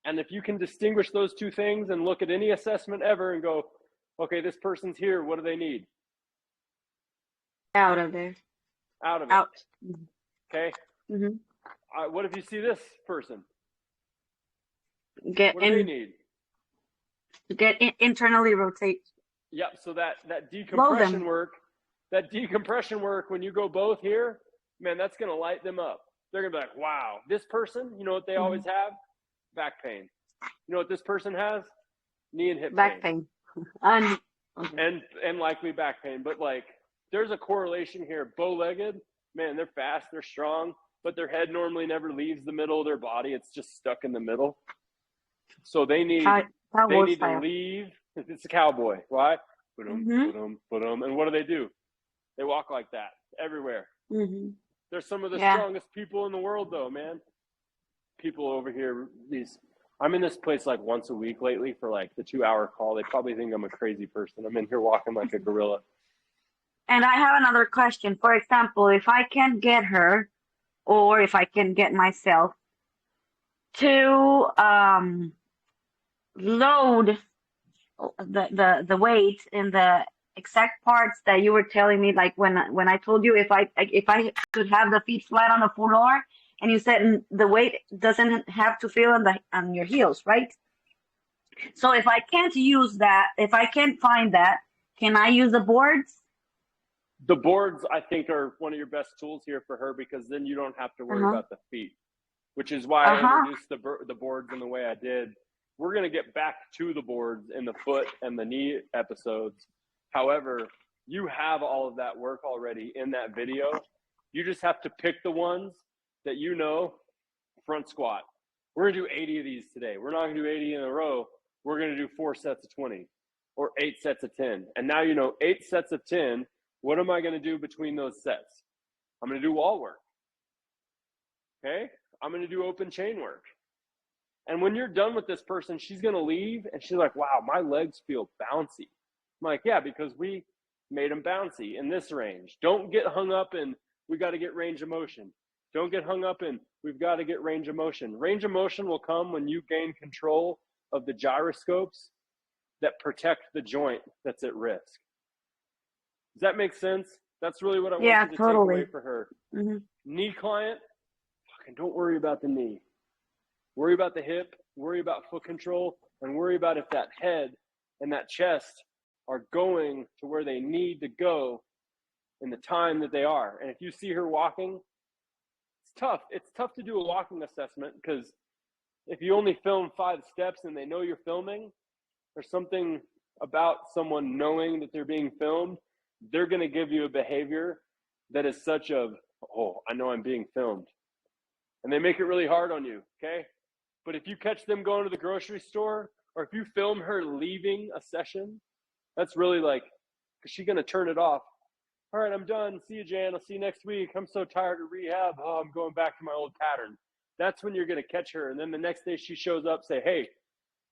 And if you can distinguish those 2 things and look at any assessment ever and go, okay, this person's here, what do they need? Out of there. Out of it. Out. Okay. Mm-hmm. What if you see this person? Get what do they need? Internally rotate. Yep. So that decompression work, when you go both here, man, that's going to light them up. They're going to be like, wow, this person, you know what they always have? Back pain. You know what this person has? Knee and hip back pain. And likely back pain. But like, there's a correlation here. Bow-legged, man, they're fast, they're strong, but their head normally never leaves the middle of their body. It's just stuck in the middle. So they need to leave. It's a cowboy. Why? And what do? They walk like that everywhere. Mm-hmm. They're some of the strongest people in the world, though, man. People over here, I'm in this place like once a week lately for like the 2-hour call. They probably think I'm a crazy person. I'm in here walking like a gorilla. And I have another question. For example, if I can get her, or if I can get myself to load the weight in the exact parts that you were telling me, like when I told you if I could have the feet flat on the floor, and you said the weight doesn't have to feel on your heels, right? So if I can't use that, if I can't find that, can I use the boards? The boards, I think, are one of your best tools here for her, because then you don't have to worry about the feet, which is why I introduced the boards in the way I did. We're going to get back to the boards in the foot and the knee episodes. However, you have all of that work already in that video. You just have to pick the ones that you know. Front squat. We're going to do 80 of these today. We're not going to do 80 in a row. We're going to do 4 sets of 20 or 8 sets of 10. And now you know 8 sets of 10. What am I going to do between those sets? I'm going to do wall work. Okay? I'm going to do open chain work. And when you're done with this person, she's going to leave and she's like, wow, my legs feel bouncy. I'm like, yeah, because we made them bouncy in this range. Don't get hung up in, we got to get range of motion. Don't get hung up in, we've got to get range of motion. Range of motion will come when you gain control of the gyroscopes that protect the joint that's at risk. Does that make sense? That's really what I want you to take away for her. Mm-hmm. Knee client, fucking don't worry about the knee. Worry about the hip, worry about foot control, and worry about if that head and that chest are going to where they need to go in the time that they are. And if you see her walking, it's tough. It's tough to do a walking assessment because if you only film 5 steps and they know you're filming, there's something about someone knowing that they're being filmed. They're going to give you a behavior that is such of, oh, I know I'm being filmed. And they make it really hard on you, okay? But if you catch them going to the grocery store, or if you film her leaving a session, that's really like, is she going to turn it off? All right, I'm done. See you, Jan. I'll see you next week. I'm so tired of rehab. Oh, I'm going back to my old pattern. That's when you're going to catch her. And then the next day she shows up, say, hey,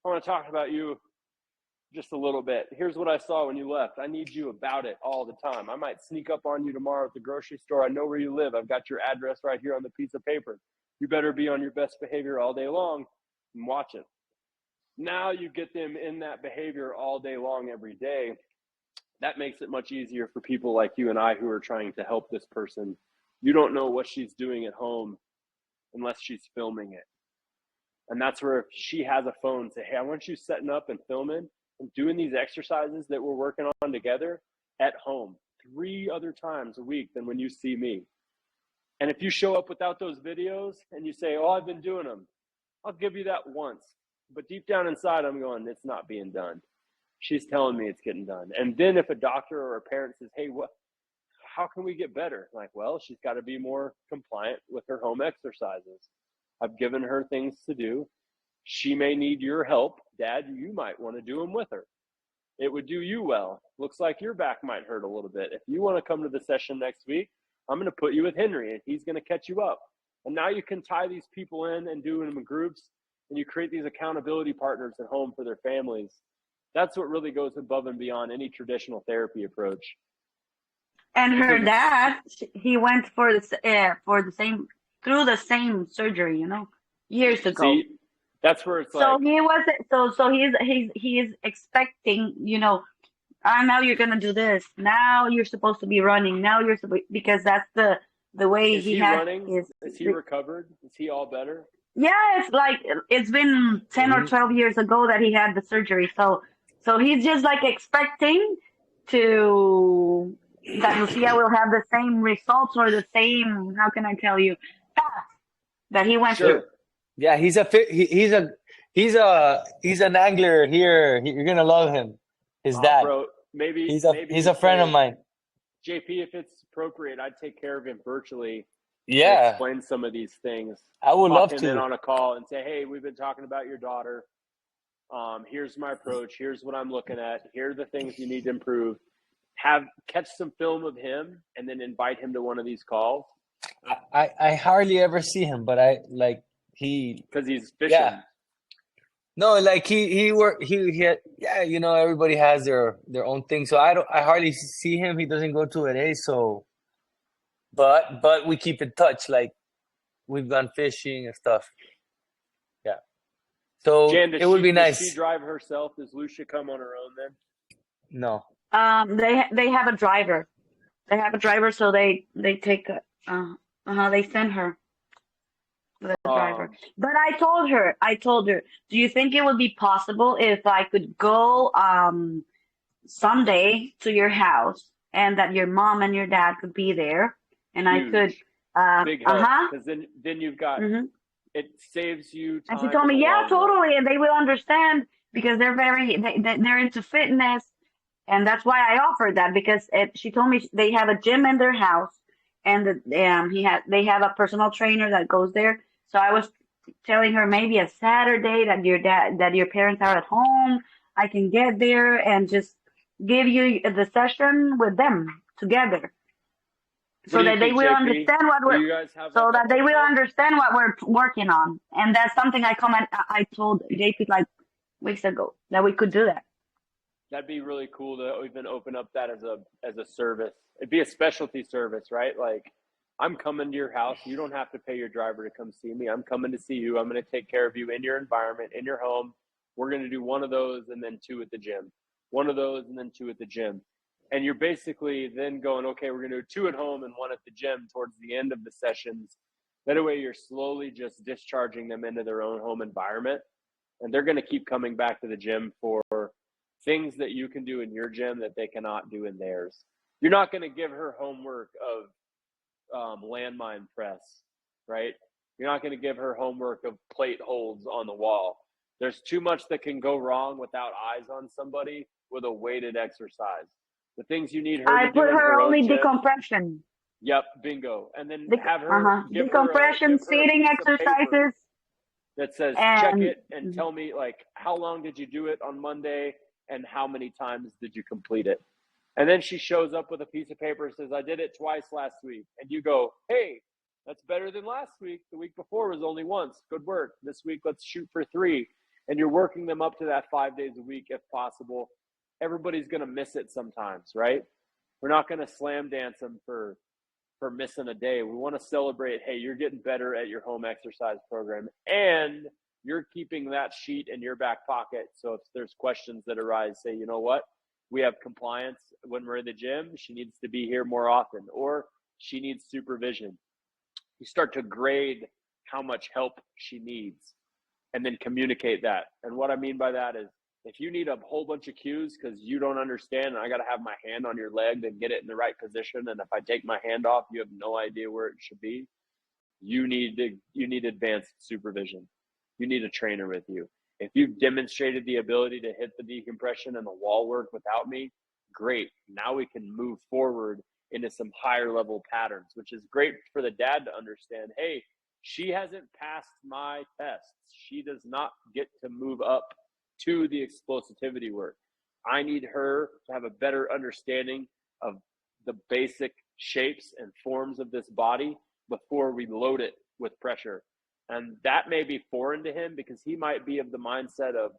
I want to talk about you just a little bit. Here's what I saw when you left. I need you about it all the time. I might sneak up on you tomorrow at the grocery store. I know where you live. I've got your address right here on the piece of paper. You better be on your best behavior all day long and watch it. Now you get them in that behavior all day long, every day. That makes it much easier for people like you and I who are trying to help this person. You don't know what she's doing at home unless she's filming it. And that's where if she has a phone, say, hey, I want you setting up and filming and doing these exercises that we're working on together at home 3 other times a week than when you see me. And if you show up without those videos and you say, oh, I've been doing them, I'll give you that once. But deep down inside, I'm going, it's not being done. She's telling me it's getting done. And then if a doctor or a parent says, hey, how can we get better? Like, well, she's got to be more compliant with her home exercises. I've given her things to do. She may need your help. Dad, you might want to do them with her. It would do you well. Looks like your back might hurt a little bit. If you want to come to the session next week, I'm going to put you with Henry and he's going to catch you up. And now you can tie these people in and do them in groups, and you create these accountability partners at home for their families. That's what really goes above and beyond any traditional therapy approach. And her dad, he went through the same surgery, years ago. See, that's where it's so he was. So he's expecting, I know you're gonna do this. Now you're supposed to be running. Now you're supposed, because that's the way is he running? Is he recovered? Is he all better? Yeah, it's like it's been 10 or 12 years ago that he had the surgery. So he's just like expecting that Lucia will have the same results or the same, how can I tell you, path that he went through. Yeah, he's an angler here. You're gonna love him. His dad. Bro, maybe he's a friend of mine. JP, if it's appropriate, I'd take care of him virtually. Yeah. Explain some of these things. I would love to. In on a call and say, hey, we've been talking about your daughter. Here's my approach. Here's what I'm looking at. Here are the things you need to improve. Catch some film of him and then invite him to one of these calls. I hardly ever see him, but because he's fishing. Yeah. No, like he had, everybody has their own thing. So I hardly see him. He doesn't go to LA, so but we keep in touch. Like we've gone fishing and stuff. Yeah. So Jan, it would be nice. Does she drive herself? Does Lucia come on her own then? No. They have a driver. They have a driver, so they take they send her the driver. But I told her, do you think it would be possible if I could go someday to your house and that your mom and your dad could be there and Huge. I could big help, because then you've got it saves you time. And she told me, yeah, totally, and they will understand because they're they're into fitness, and that's why I offered that, because she told me they have a gym in their house, and they have a personal trainer that goes there. So I was telling her maybe a Saturday that your parents are at home, I can get there and just give you the session with them together. So that they will understand what we're working on. And that's something I told JP like weeks ago that we could do that. That'd be really cool to even open up that as a service. It'd be a specialty service, right? Like, I'm coming to your house. You don't have to pay your driver to come see me. I'm coming to see you. I'm going to take care of you in your environment, in your home. we're going to do one of those and then two at the gym, one of those and then two at the gym. And you're basically then going, okay, we're going to do two at home and one at the gym towards the end of the sessions. That way you're slowly just discharging them into their own home environment. And they're going to keep coming back to the gym for things that you can do in your gym that they cannot do in theirs. You're not going to give her homework of landmine press, right? You're not going to give her homework of plate holds on the wall. There's too much that can go wrong without eyes on somebody with a weighted exercise. The things you need her I to do put in her her only own gym. decompression. Yep, bingo. And then have her give decompression, her seating exercises. That says, check it and tell me, like, how long did you do it on Monday and how many times did you complete it? And then she shows up with a piece of paper and says, I did it twice last week. And you go, hey, that's better than last week. The week before was only once. Good work. This week, let's shoot for 3. And you're working them up to that 5 days a week if possible. Everybody's going to miss it sometimes, right? We're not going to slam dance them for missing a day. We want to celebrate, hey, you're getting better at your home exercise program and you're keeping that sheet in your back pocket. So if there's questions that arise, say, you know what, we have compliance when we're in the gym. She needs to be here more often, or she needs supervision. You start to grade how much help she needs and then communicate that. And what I mean by that is, if you need a whole bunch of cues because you don't understand and I got to have my hand on your leg to get it in the right position, and if I take my hand off, you have no idea where it should be, you need advanced supervision. You need a trainer with you. If you've demonstrated the ability to hit the decompression and the wall work without me, great. Now we can move forward into some higher level patterns, which is great for the dad to understand, hey, she hasn't passed my tests. She does not get to move up to the explosivity work. I need her to have a better understanding of the basic shapes and forms of this body before we load it with pressure. And that may be foreign to him because he might be of the mindset of,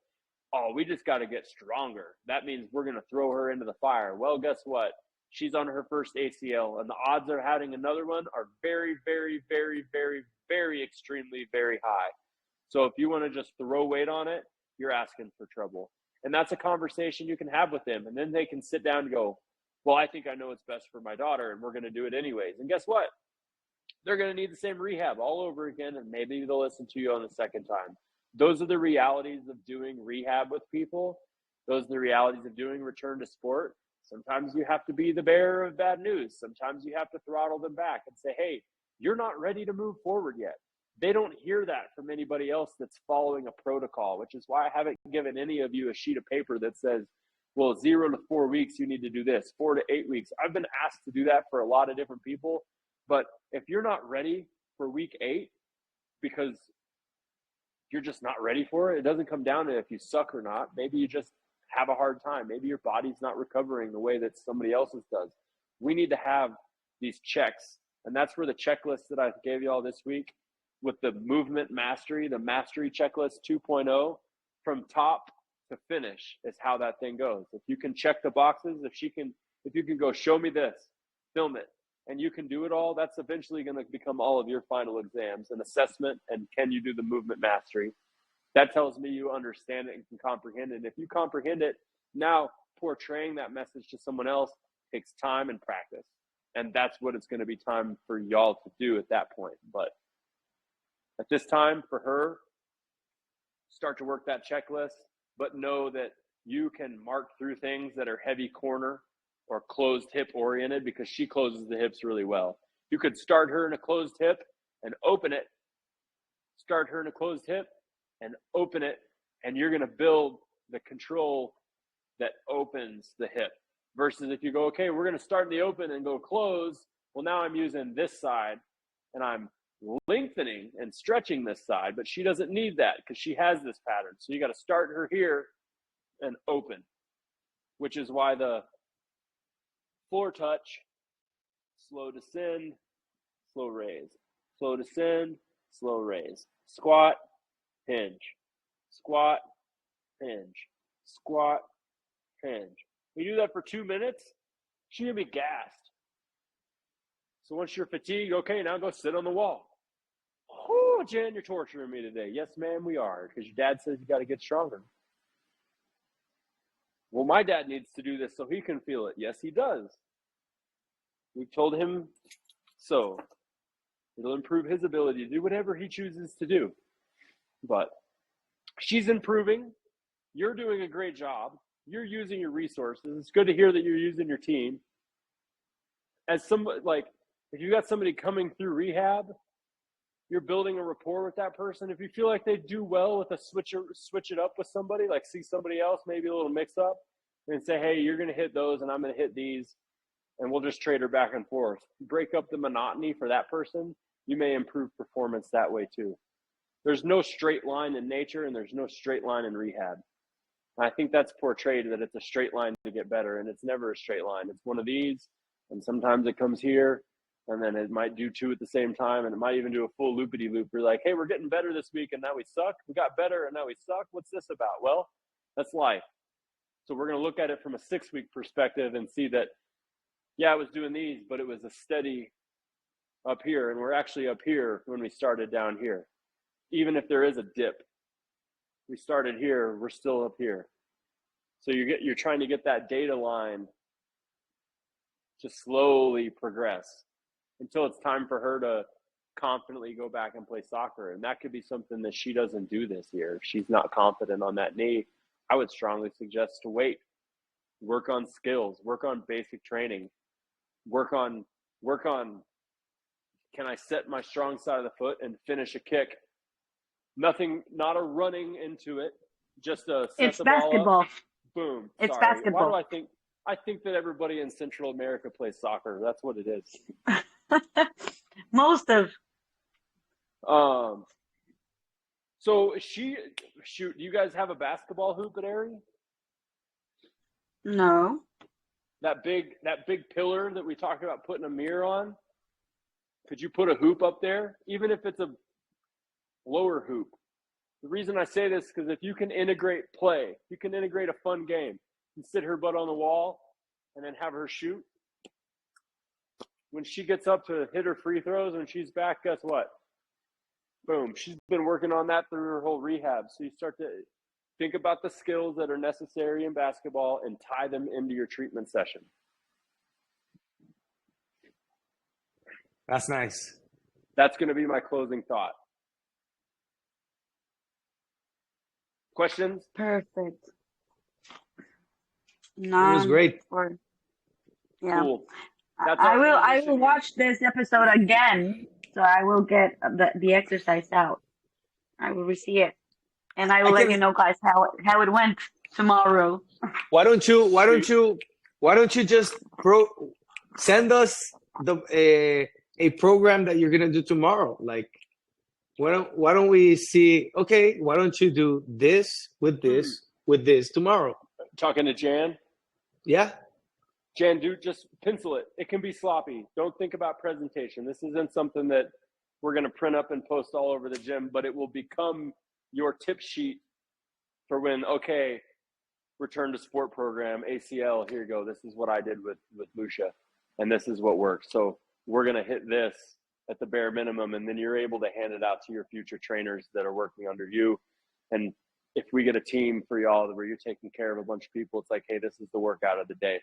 oh, we just got to get stronger. That means we're going to throw her into the fire. Well, guess what? She's on her first ACL, and the odds of having another one are very, very, very, very, very extremely very high. So if you want to just throw weight on it, you're asking for trouble. And that's a conversation you can have with them. And then they can sit down and go, well, I think I know what's best for my daughter, and we're going to do it anyways. And guess what? They're going to need the same rehab all over again, and maybe they'll listen to you on the second time. Those are the realities of doing rehab with people. Those are the realities of doing return to sport. Sometimes you have to be the bearer of bad news. Sometimes you have to throttle them back and say, hey, you're not ready to move forward yet. They don't hear that from anybody else that's following a protocol, which is why I haven't given any of you a sheet of paper that says, well, 0 to 4 weeks, you need to do this, 4 to 8 weeks. I've been asked to do that for a lot of different people. But if you're not ready for week 8 because you're just not ready for it, it doesn't come down to if you suck or not. Maybe you just have a hard time. Maybe your body's not recovering the way that somebody else's does. We need to have these checks. And that's where the checklist that I gave you all this week with the movement mastery, the mastery checklist 2.0, from top to finish is how that thing goes. If you can check the boxes, if you can go, show me this, film it, and you can do it all, that's eventually going to become all of your final exams and assessment. And can you do the movement mastery? That tells me you understand it and can comprehend it. And if you comprehend it, now portraying that message to someone else takes time and practice. And that's what it's going to be time for y'all to do at that point. But at this time, for her, start to work that checklist, but know that you can mark through things that are heavy corner or closed hip oriented because she closes the hips really well. You could start her in a closed hip and open it, start her in a closed hip and open it, and you're going to build the control that opens the hip. Versus if you go, okay, we're going to start in the open and go close, well, now I'm using this side and I'm lengthening and stretching this side, but she doesn't need that because she has this pattern. So you got to start her here and open, which is why the floor touch, slow descend, slow raise, slow descend, slow raise, squat, hinge, squat, hinge, squat, hinge. We do that for 2 minutes, she's gonna be gassed. So once you're fatigued, okay, now go sit on the wall. Oh, Jen, you're torturing me today. Yes, ma'am, we are, because your dad says you got to get stronger. Well, my dad needs to do this so he can feel it. Yes, he does. We've told him so. It'll improve his ability to do whatever he chooses to do. But she's improving. You're doing a great job. You're using your resources. It's good to hear that you're using your team. As somebody, like, if you got somebody coming through rehab, you're building a rapport with that person. If you feel like they do well with a switch it up with somebody, like see somebody else, maybe a little mix up, and say, hey, you're going to hit those and I'm going to hit these, and we'll just trade her back and forth. Break up the monotony for that person. You may improve performance that way too. There's no straight line in nature, and there's no straight line in rehab. I think that's portrayed that it's a straight line to get better, and it's never a straight line. It's one of these, and sometimes it comes here, and then it might do two at the same time, and it might even do a full loopity-loop. You're like, hey, we're getting better this week, and now we suck. We got better, and now we suck. What's this about? Well, that's life. So we're going to look at it from a 6-week perspective and see that, yeah, I was doing these, but it was a steady up here, and we're actually up here when we started down here. Even if there is a dip, we started here, we're still up here. So you're trying to get that data line to slowly progress until it's time for her to confidently go back and play soccer. And that could be something that she doesn't do this year. If she's not confident on that knee, I would strongly suggest to wait. Work on skills, work on basic training, work on can I set my strong side of the foot and finish a kick? Nothing, not a running into it, just a set It's the ball basketball. up, boom. It's Sorry. basketball. Why do I think that everybody in Central America plays soccer. That's what it is. Most of. So do you guys have a basketball hoop at Erie? No. That big pillar that we talked about putting a mirror on? Could you put a hoop up there? Even if it's a lower hoop. The reason I say this is because if you can integrate play, you can integrate a fun game and sit her butt on the wall and then have her shoot. When she gets up to hit her free throws and she's back, guess what? Boom. She's been working on that through her whole rehab. So you start to think about the skills that are necessary in basketball and tie them into your treatment session. That's nice. That's going to be my closing thought. Questions? Perfect. It was great. Yeah. Cool. I will watch this episode again, so I will get the exercise out. I will see it, and I will let you know, guys, how it went tomorrow. Why don't you just send us a program that you're gonna do tomorrow? Like, why don't we see? Okay, why don't you do this with this tomorrow? Talking to Jan. Yeah. Jan, dude, just pencil it. It can be sloppy. Don't think about presentation. This isn't something that we're going to print up and post all over the gym, but it will become your tip sheet for when, okay, return to sport program, ACL, here you go. This is what I did with Lucia, and this is what works. So we're going to hit this at the bare minimum, and then you're able to hand it out to your future trainers that are working under you. And if we get a team for y'all where you're taking care of a bunch of people, it's like, hey, this is the workout of the day.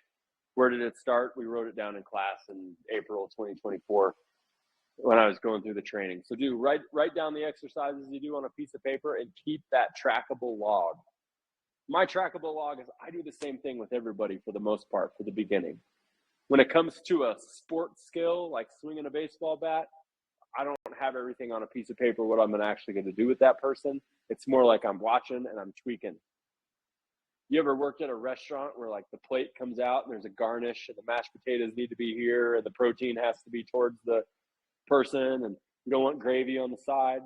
Where did it start? We wrote it down in class in April of 2024 when I was going through the training. So write down the exercises you do on a piece of paper and keep that trackable log. My trackable log is I do the same thing with everybody for the most part for the beginning. When it comes to a sport skill like swinging a baseball bat, I don't have everything on a piece of paper what I'm actually going to do with that person. It's more like I'm watching and I'm tweaking. You ever worked at a restaurant where like the plate comes out and there's a garnish and the mashed potatoes need to be here and the protein has to be towards the person and you don't want gravy on the side?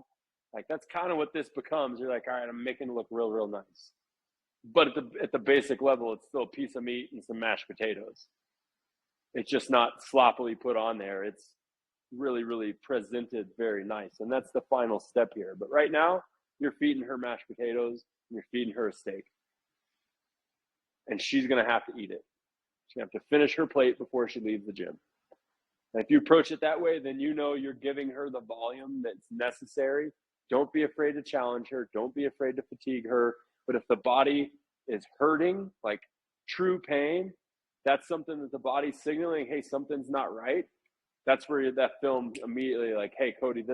Like that's kind of what this becomes. You're like, all right, I'm making it look real, real nice. But at the basic level, it's still a piece of meat and some mashed potatoes. It's just not sloppily put on there. It's really, really presented very nice. And that's the final step here. But right now, you're feeding her mashed potatoes and you're feeding her a steak. And she's going to have to eat it. She's going to have to finish her plate before she leaves the gym. And if you approach it that way, then you know you're giving her the volume that's necessary. Don't be afraid to challenge her. Don't be afraid to fatigue her. But if the body is hurting, like true pain, that's something that the body's signaling, hey, something's not right. That's where that film immediately like, hey, Cody,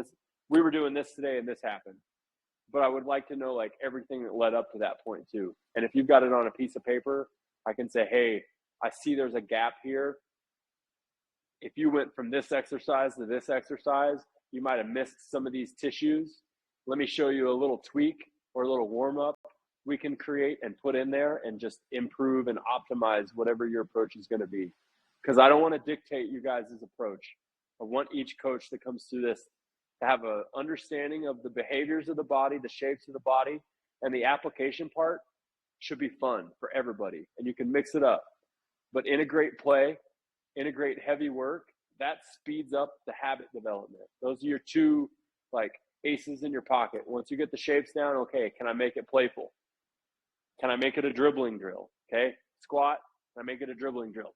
we were doing this today and this happened. But I would like to know like everything that led up to that point too. And if you've got it on a piece of paper, I can say, hey, I see there's a gap here. If you went from this exercise to this exercise, you might have missed some of these tissues. Let me show you a little tweak or a little warm up we can create and put in there and just improve and optimize whatever your approach is going to be. Because I don't want to dictate you guys' approach. I want each coach that comes through this to have an understanding of the behaviors of the body, the shapes of the body, and the application part should be fun for everybody. And you can mix it up. But integrate play, integrate heavy work, that speeds up the habit development. Those are your two like aces in your pocket. Once you get the shapes down, okay, can I make it playful? Can I make it a dribbling drill? Okay, squat, can I make it a dribbling drill?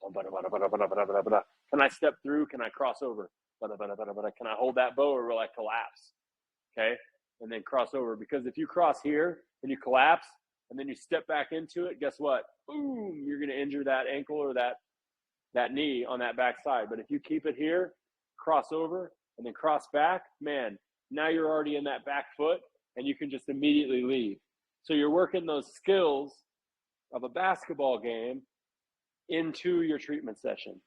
Can I step through? Can I cross over? Can I hold that bow or will I collapse? Okay, and then cross over. Because if you cross here and you collapse and then you step back into it, guess what? Boom, you're going to injure that ankle or that knee on that back side. But if you keep it here, cross over and then cross back, man, now you're already in that back foot and you can just immediately leave. So you're working those skills of a basketball game into your treatment session.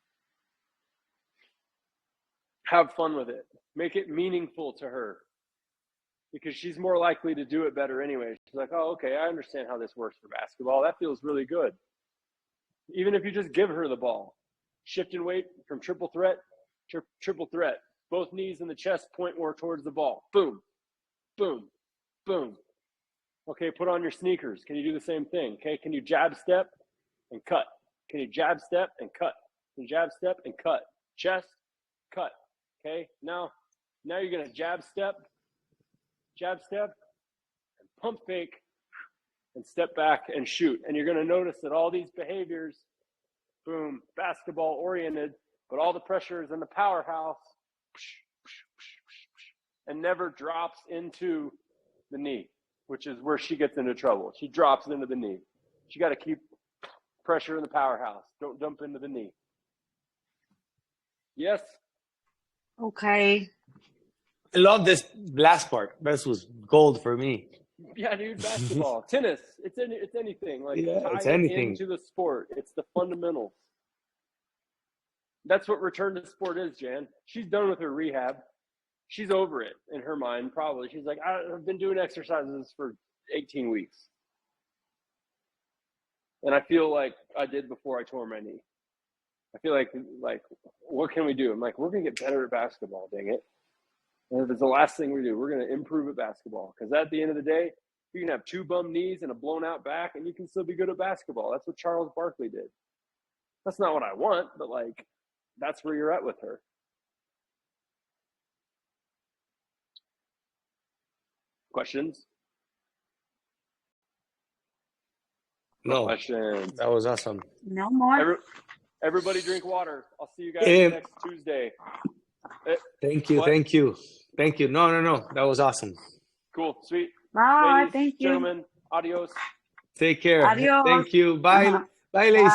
Have fun with it. Make it meaningful to her because she's more likely to do it better anyway. She's like, oh, okay, I understand how this works for basketball. That feels really good. Even if you just give her the ball, shift in weight from triple threat, triple threat. Both knees in the chest point more towards the ball. Boom, boom, boom. Okay, put on your sneakers. Can you do the same thing? Okay, can you jab step and cut? Can you jab step and cut? Can you jab step and cut? Chest, cut. Okay, now you're going to jab step, and pump fake, and step back and shoot. And you're going to notice that all these behaviors, boom, basketball oriented, but all the pressure is in the powerhouse and never drops into the knee, which is where she gets into trouble. She drops into the knee. She got to keep pressure in the powerhouse. Don't dump into the knee. Yes? Okay. I love this last part. This was gold for me. Yeah, dude, basketball, tennis, it's anything. Like, yeah, tie it's anything. into the sport. It's the fundamentals. That's what return to sport is, Jan. She's done with her rehab. She's over it in her mind, probably. She's like, I've been doing exercises for 18 weeks. And I feel like I did before I tore my knee. I feel like, what can we do? I'm like, we're going to get better at basketball, dang it. And if it's the last thing we do, we're going to improve at basketball. Because at the end of the day, you can have two bum knees and a blown out back, and you can still be good at basketball. That's what Charles Barkley did. That's not what I want, but like, that's where you're at with her. Questions? No questions. That was awesome. No more. Everybody drink water. I'll see you guys next Tuesday. Thank you. No. That was awesome. Cool. Sweet. Bye. Ladies, Thank you. gentlemen, adios. Take care. Adios. Thank you. Bye. Bye, ladies.